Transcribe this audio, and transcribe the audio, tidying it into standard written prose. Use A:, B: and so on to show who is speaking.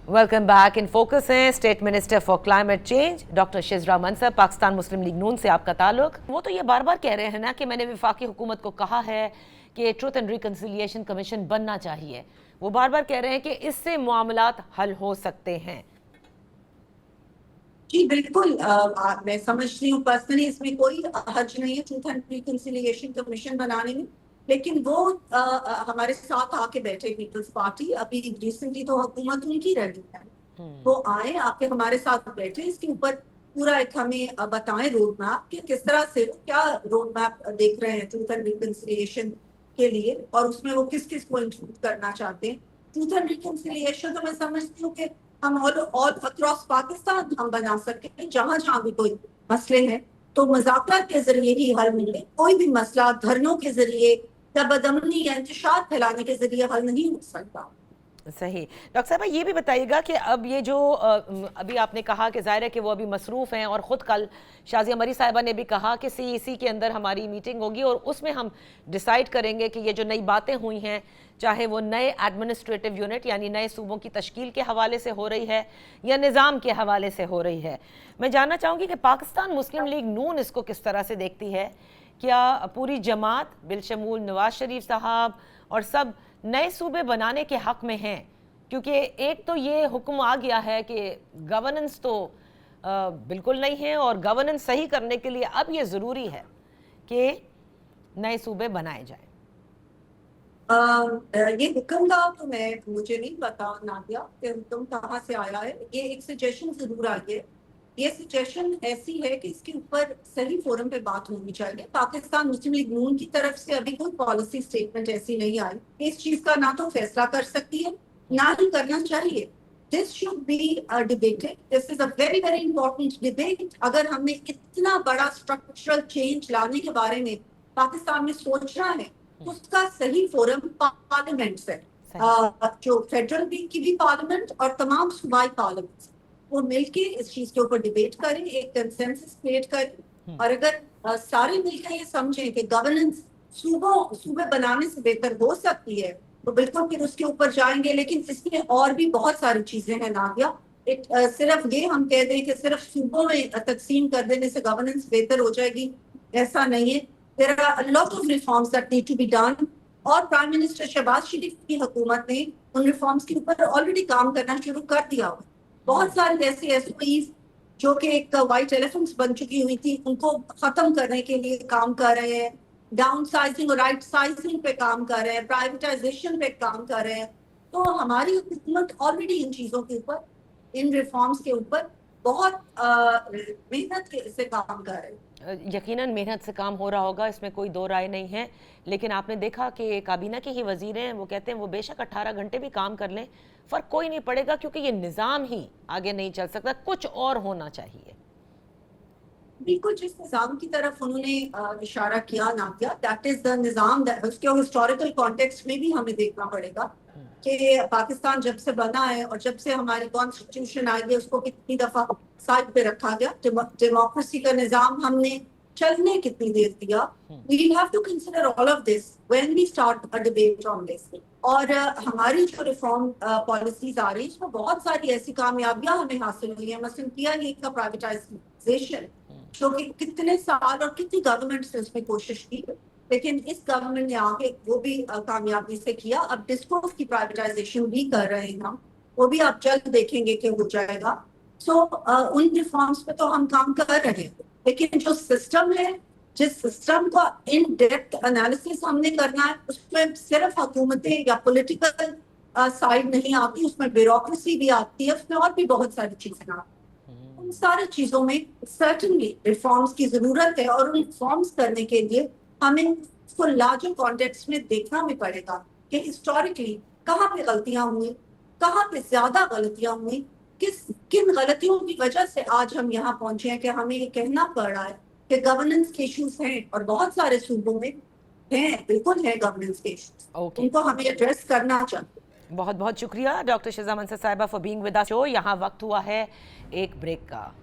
A: Welcome back. In focus हैं state minister for climate change doctor Shizra Mansab. Pakistan Muslim League Noon से आपका ताल्लुक। वो तो ये बार बार कह रहे हैं ना कि मैंने वफाकी हुकूमत को कहा है कि ट्रुथ एंड रिकन्सिलिएशन कमीशन बनना चाहिए। वो बार बार कह रहे हैं कि इससे मामलात हल हो सकते हैं।
B: जी बिल्कुल, मैं समझती हूँ पर्सनली इसमें कोई हर्ज नहीं है ट्रूथ एंड रिकन्सिलिएशन कमीशन बनाने में, लेकिन वो हमारे साथ आके बैठे पीपल्स पार्टी, अभी रिसेंटली तो हुकूमत उनकी रही है, वो आए आके हमारे साथ बैठे, इसके ऊपर पूरा एक हमें बताएं रोड मैप कि किस तरह से क्या रोड मैप देख रहे हैं ट्रूथ एंड रिकन्सिलिएशन के लिए, और उसमें वो किस किस को इंक्लूड करना चाहते हैं। ट्रूथ एंड रिकन्सिलिएशन तो मैं समझती हूँ कि हम ऑल अक्रॉस पाकिस्तान हम बना सके, जहां जहां भी कोई मसले हैं तो मुज़ाकरात के जरिए ही हल मिले। कोई भी मसला धरनों के जरिए या बदअमनी या इंतशार फैलाने के जरिए हल नहीं हो सकता।
A: सही। डॉक्टर साहब ये भी बताइएगा कि अब ये जो अभी आपने कहा कि ज़ाहिर है कि वो अभी मसरूफ़ हैं, और ख़ुद कल शाज़िया मरी साहिबा ने भी कहा कि CEC के अंदर हमारी मीटिंग होगी और उसमें हम डिसाइड करेंगे कि ये जो नई बातें हुई हैं, चाहे वो नए एडमिनिस्ट्रेटिव यूनिट यानी नए सूबों की तश्कील के हवाले से हो रही है या निज़ाम के हवाले से हो रही है। मैं जानना चाहूँगी कि पाकिस्तान मुस्लिम लीग नून इसको किस तरह से देखती है। क्या पूरी जमात बिलशमूल नवाज शरीफ साहब और सब नए सूबे बनाने के हक में हैं? क्योंकि एक तो ये हुक्म आ गया है कि गवर्नेंस तो बिल्कुल नहीं है, और गवर्नेंस सही करने के लिए अब ये ज़रूरी है कि नए सूबे बनाए जाएं।
B: ये हुक्म का तो मुझे नहीं पता नादिया कि हुक्म कहाँ से आया है। ये एक सजेशन जरूर आई है। ये सजेशन ऐसी है कि इसके ऊपर सही फोरम पे बात होनी चाहिए। पाकिस्तान मुस्लिम लीग नून की तरफ से अभी कोई पॉलिसी स्टेटमेंट ऐसी नहीं आई, इस चीज का ना तो फैसला कर सकती है ना ही करना चाहिए। This should be debated, this is a very very important debate. अगर हमने इतना बड़ा स्ट्रक्चरल चेंज लाने के बारे में पाकिस्तान में सोचना है, उसका सही फोरम पार्लियामेंट है। जो फेडरल की भी पार्लियामेंट और तमाम सूबाई पार्लियामेंट, वो मिलके इस चीज के ऊपर डिबेट करें, एक कंसेंसस क्रिएट करें। और अगर सारे मिलकर ये समझें कि गवर्नेंस सूबे बनाने से बेहतर हो सकती है, तो बिल्कुल फिर उसके ऊपर जाएंगे। लेकिन इसमें और भी बहुत सारी चीजें हैं नादिया। सिर्फ ये हम कह दें कि सिर्फ सूबों में तकसीम कर देने से गवर्नेंस बेहतर हो जाएगी, ऐसा नहीं है। There are a lot of reforms that need to be done, और प्राइम मिनिस्टर शहबाज शरीफ की हुकूमत ने उन रिफॉर्म्स के ऊपर ऑलरेडी काम करना शुरू कर दिया हुआ। बहुत सारे ऐसे SOEs जो कि एक वाइट एलिफेंट्स बन चुकी हुई थी, उनको खत्म करने के लिए काम कर रहे हैं। डाउन साइजिंग और राइट साइजिंग पे काम कर रहे हैं, प्राइवेटाइजेशन पे काम कर रहे हैं। तो हमारी हुकूमत ऑलरेडी इन चीजों के ऊपर, इन रिफॉर्म्स के ऊपर बहुत मेहनत से काम कर रहे हैं।
A: यकीनन मेहनत से काम हो रहा होगा, इसमें कोई दो राय नहीं है। लेकिन आपने देखा कि काबीना के ही वजीर हैं, वो कहते हैं वो बेशक 18 घंटे भी काम कर लें, फ़र्क कोई नहीं पड़ेगा, क्योंकि ये निज़ाम ही आगे नहीं चल सकता, कुछ और होना चाहिए।
B: बिल्कुल, जिस निज़ाम की तरफ उन्होंने इशारा किया नादिया, दैट इज द निज़ाम। उसके हिस्टोरिकल कॉन्टेक्स्ट में भी हमें देखना पड़ेगा कि पाकिस्तान जब से बना है और जब से हमारी कॉन्स्टिट्यूशन आई है, उसको कितनी दफा साइड पे रखा गया। डेमोक्रेसी का निज़ाम हमने चलने कितनी देर दिया। We have to consider all of this when we start a debate on this. और हमारी जो रिफॉर्म पॉलिसीज आ रही है, इसमें बहुत सारी ऐसी कामयाबियां हमें हासिल हुई है। मसलन PIA का प्राइवेटाइजेशन, जो कि कितने साल और कितनी गवर्नमेंट ने उसमें कोशिश की, लेकिन इस गवर्नमेंट ने आगे वो भी कामयाबी से किया। अब डिस्कोर्स की प्राइवेटाइजेशन भी कर रहे हैं हम, वो भी आप जल्द देखेंगे कि हो जाएगा। उन रिफॉर्म्स पे तो हम काम कर रहे हैं, लेकिन जो सिस्टम है, जिस सिस्टम का इन डेप्थ एनालिसिस हमने करना है, उसमें सिर्फ हुकूमतें या पॉलिटिकल साइड नहीं आती, उसमें ब्यूरोक्रेसी भी आती है, उसमें और भी बहुत सारी चीजें आती हैं। उन सारी चीजों में सर्टनली रिफॉर्म्स की जरूरत है, और उन रिफॉर्म्स करने के लिए हमें उसको लार्जर कॉन्टेक्स्ट में देखना भी पड़ेगा कि हिस्टोरिकली कहाँ पे गलतियां हुई, कहाँ पे ज्यादा गलतियां हुई, किन गलतियों की वजह से आज हम यहाँ पहुंचे हैं कि हमें ये कहना पड़ रहा है कि गवर्नेंस के इश्यूज हैं, और बहुत सारे सूबों में हैं, बिल्कुल है गवर्नेंस के इश्यूज, उनको हमें एड्रेस करना चाहिए।
A: बहुत बहुत शुक्रिया डॉक्टर शिजरा मंसर साहिबा फॉर बीइंग विद अस। यहाँ वक्त हुआ है एक ब्रेक का।